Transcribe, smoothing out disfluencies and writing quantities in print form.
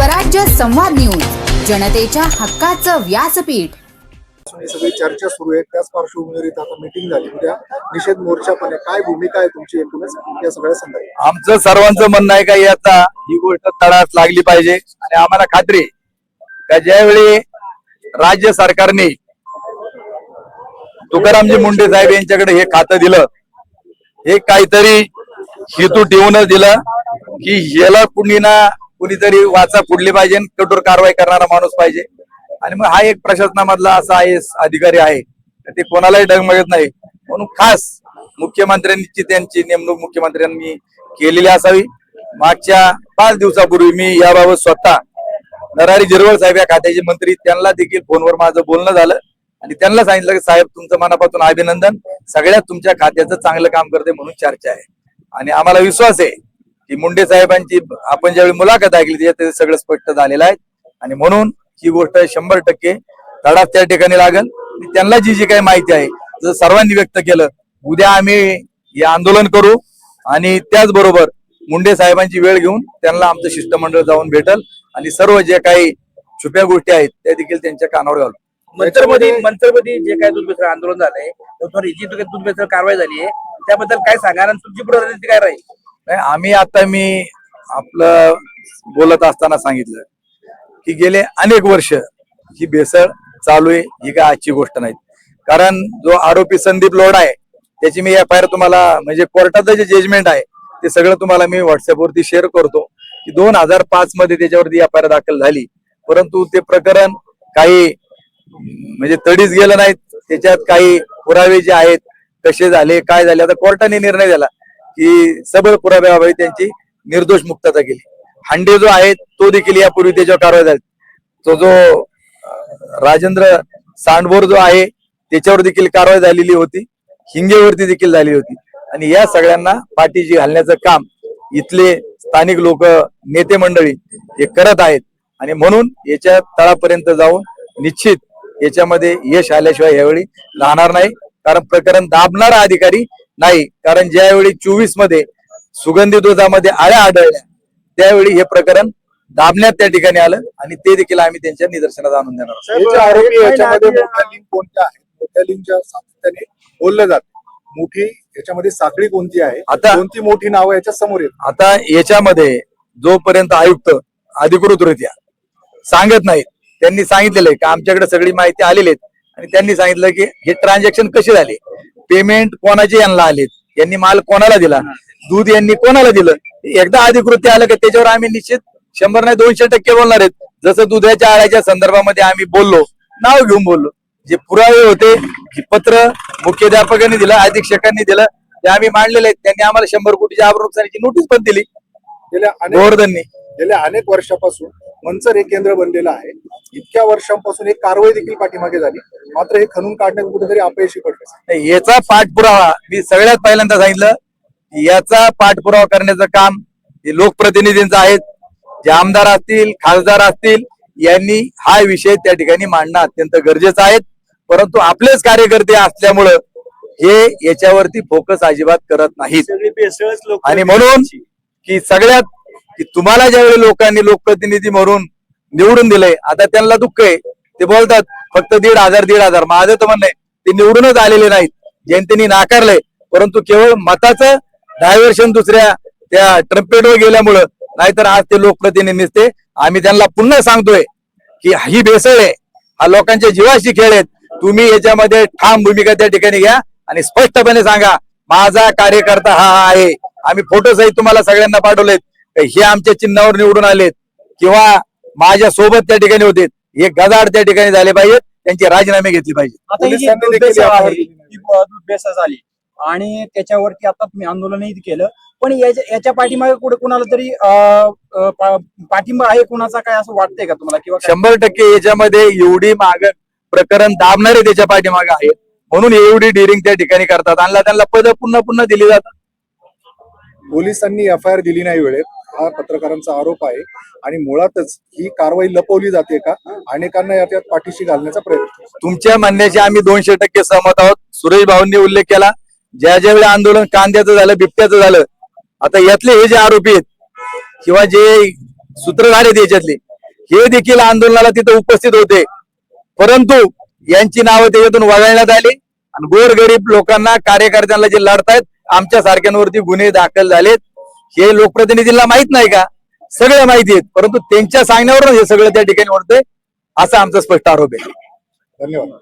स्वराज्य संवाद न्यूज, जनतेच्या हक्काचं व्यासपीठ। सगळी चर्चा सुरू आहे, त्याच पार्श्वभूमीवर आता मीटिंग झाली। उद्या निषेध मोर्चा पण आहे, काय भूमिका आहे तुमची एकूणच या सगळ्या संदर्भात? आमचं सर्वांचं म्हणणं आहे का याचा ही गोष्ट तळास लागली पाहिजे आणि आम्हाला खात्री आहे का ज्यावेळी राज्य सरकारने तुकारामजी मुंडे साहेब यांच्याकडे हे खातं दिलं, हे काहीतरी हेतू ठेवूनच दिलं की याला कुणीतरी वाचा फुडली पाहिजे, कठोर कारवाई करणारा माणूस पाहिजे। आणि मग हा एक प्रशासनामधला असा IAS अधिकारी आहे ते कोणालाही डगमगत नाही, म्हणून खास मुख्यमंत्र्यांची त्यांची नेमणूक मुख्यमंत्र्यांनी केलेली असावी। मागच्या 5 दिवसापूर्वी मी याबाबत स्वतः नरहरी झिरवळ साहेब या खात्याचे मंत्री, त्यांना देखील फोनवर माझं बोलणं झालं आणि त्यांना सांगितलं की साहेब तुमचं मनापासून अभिनंदन, सगळ्यात तुमच्या खात्याचं चांगलं काम करते म्हणून चर्चा आहे। आणि आम्हाला विश्वास आहे की मुंडे साहेबांची आपण ज्यावेळी मुलाखत ऐकली त्याच्यात सगळं स्पष्ट झालेलं आहे आणि म्हणून ही गोष्ट 100% तडाख त्या ठिकाणी लागल। त्यांना जी काही माहिती आहे जर सर्वांनी व्यक्त केलं, उद्या आम्ही हे आंदोलन करू आणि त्याचबरोबर मुंडे साहेबांची वेळ घेऊन त्यांना आमचं शिष्टमंडळ जाऊन भेटल आणि सर्व जे काही छुप्या गोष्टी आहेत त्या देखील त्यांच्या कानावर घालू। मंत्रमध्ये जे काही दूध भेसळ आंदोलन झालंय, जी दूध भेसळ कारवाई झाली आहे त्याबद्दल काय सांगा आणि तुमची पुढे रणनीती काय राहील? मी आपलं बोलत असताना सांगितलं की गेले अनेक वर्ष ही भेसळ चालू आहे, ही काय आजची गोष्ट नाही। कारण जो आरोपी संदीप लोढा आहे त्याची मी FIR तुम्हाला म्हणजे कोर्टाचं जे जजमेंट आहे ते सगळं तुम्हाला मी व्हॉट्सअपवरती शेअर करतो की 2005 मध्ये त्याच्यावरती FIR दाखल झाली, परंतु ते प्रकरण काही म्हणजे तडीच गेलं नाही। त्याच्यात काही पुरावे जे आहेत कसे झाले काय झाले, आता कोर्टाने निर्णय दिला की सबळ पुराव्याअभावी त्यांची निर्दोष मुक्तता केली। हांडे जो आहे तो देखील यापूर्वी त्याच्यावर कारवाई झाली। तो जो राजेंद्र सांडभोर जो आहे त्याच्यावर देखील कारवाई झालेली होती, हिंगेवरती देखील झाली होती आणि या सगळ्यांना पाठीशी घालण्याचं काम इथले स्थानिक लोक नेते मंडळी हे करत आहेत आणि म्हणून याच्या तळापर्यंत जाऊन निश्चित याच्यामध्ये यश आल्याशिवाय यावेळी राहणार नाही। कारण प्रकरण दाबणारा अधिकारी नाही, कारण ज्यावेळी 24 मध्ये सुगंधी दुधामध्ये आळ्या आढळल्या त्यावेळी हे प्रकरण दाबण्यात त्या ठिकाणी आलं आणि ते देखील आम्ही त्यांच्या निदर्शनात आणून देणार आरोपी याच्यामध्ये मोठ्या लिंक कोणत्या आहेत, मोठ्या लिंकच्या सातत्याने बोललं जातं, मोठी याच्यामध्ये साखळी कोणती आहे, आता कोणती मोठी नावं याच्या समोर येत? आता याच्यामध्ये जोपर्यंत आयुक्त अधिकृतरित्या सांगत नाहीत, त्यांनी सांगितलेलं आहे की आमच्याकडे सगळी माहिती आलेली आहे आणि त्यांनी सांगितलं की हे ट्रान्झॅक्शन कसे झाले, पेमेंट कोणाचे यांना आलेत, यांनी माल कोणाला दिला, दूध यांनी कोणाला दिलं, एकदा अधिकृत आलं की त्याच्यावर आम्ही निश्चित 100 नाही 200% बोलणार आहेत। जसं दुधाच्या आळ्याच्या संदर्भामध्ये आम्ही बोललो, नाव घेऊन बोललो, जे पुरावे होते की पत्र मुख्याध्यापकांनी दिलं, अधीक्षकांनी दिलं, ते आम्ही मांडलेले आहेत। त्यांनी आम्हाला 100 कोटीच्या नुकसानीची नोटीस पण दिली गोवर्धननी। गेल्या अनेक वर्षापासून मंचर हे केंद्र बनलेलं आहे, इतक्या वर्षांपासून एक कारवाई देखील पाठीमागे झाली, मात्र हे खणून काढण्यात कुठेतरी अपयशी पडले। याचा पाठपुरावा मी सगळ्यात पहिल्यांदा सांगितलं, याचा पाठपुरावा करण्याचं काम हे लोकप्रतिनिधींचं आहे। जे आमदार असतील खासदार असतील यांनी हा विषय त्या ठिकाणी मांडणं अत्यंत गरजेचं आहे, परंतु आपलेच कार्यकर्ते असल्यामुळं हे याच्यावरती फोकस अजिबात करत नाहीत। आणि म्हणून की सगळ्यात की तुम्हाला ज्यावेळी लोकांनी लोकप्रतिनिधी म्हणून निवडून दिलंय, आता त्यांना दुःख आहे, ते बोलतात फक्त 1,500 माझं तर म्हणणं आहे ते निवडूनच आलेले नाहीत, जनतेने नाकारलंय, परंतु केवळ मताचं डायव्हर्शन दुसऱ्या त्या ट्रम्पेटवर गेल्यामुळं, नाहीतर आज ते लोकप्रतिनिधी नसते। आम्ही त्यांना पुन्हा सांगतोय की ही भेसळ आहे, हा लोकांच्या जीवाशी खेळ आहेत, तुम्ही याच्यामध्ये ठाम भूमिका त्या ठिकाणी घ्या आणि स्पष्टपणे सांगा माझा कार्यकर्ता हा आहे। आम्ही फोटो सहित तुम्हाला सगळ्यांना पाठवलेत, हे आमच्या चिन्हावर निवडून आलेत किंवा माझ्या सोबत त्या ठिकाणी होते, हे गदाड त्या ठिकाणी झाले पाहिजेत, त्यांचे राजीनामे घेतले पाहिजेत। आता ही दूध भेसळ झाली आणि त्याच्यावरती आता तुम्ही आंदोलनही केलं, पण याच्या पाठीमागे कुठे कुणाला तरी पाठिंबा आहे कुणाचा, काय असं वाटतंय का तुम्हाला? किंवा 100% याच्यामध्ये एवढी माग प्रकरण दाबणारे त्याच्या पाठीमागे आहेत, म्हणून एवढी डिरिंग त्या ठिकाणी करतात आणि त्यांना पद पुन्हा पुन्हा दिली जातात। पोलिसांनी FIR दिली नाही वेळेत, हा पत्रकारांचा आरोप आहे आणि मुळातच ही कारवाई लपवली जाते का, अनेकांना याच्यात पाठीशी घालण्याचा प्रयत्न? तुमच्या म्हणण्याशी आम्ही 200% सहमत आहोत। सुरेश भाऊंनी उल्लेख केला, ज्यावेळी आंदोलन कांद्याचं झालं बिबट्याचं झालं, आता यातले हे जे आरोपी आहेत किंवा जे सूत्रधार आहेत याच्यातले हे देखील आंदोलनाला तिथे उपस्थित होते, परंतु यांची नावं त्याच्यातून वगळण्यात आली आणि गोरगरीब लोकांना, कार्यकर्त्यांना जे लढतायत, आमच्या सारख्यांवरती गुन्हे दाखल झालेत, हे लोकप्रतिनिधींना माहित नाही का? सगळे माहिती आहेत, परंतु त्यांच्या सांगण्यावरून हे सगळं त्या ठिकाणी होतंय, असा आमचा स्पष्ट आरोप आहे. धन्यवाद.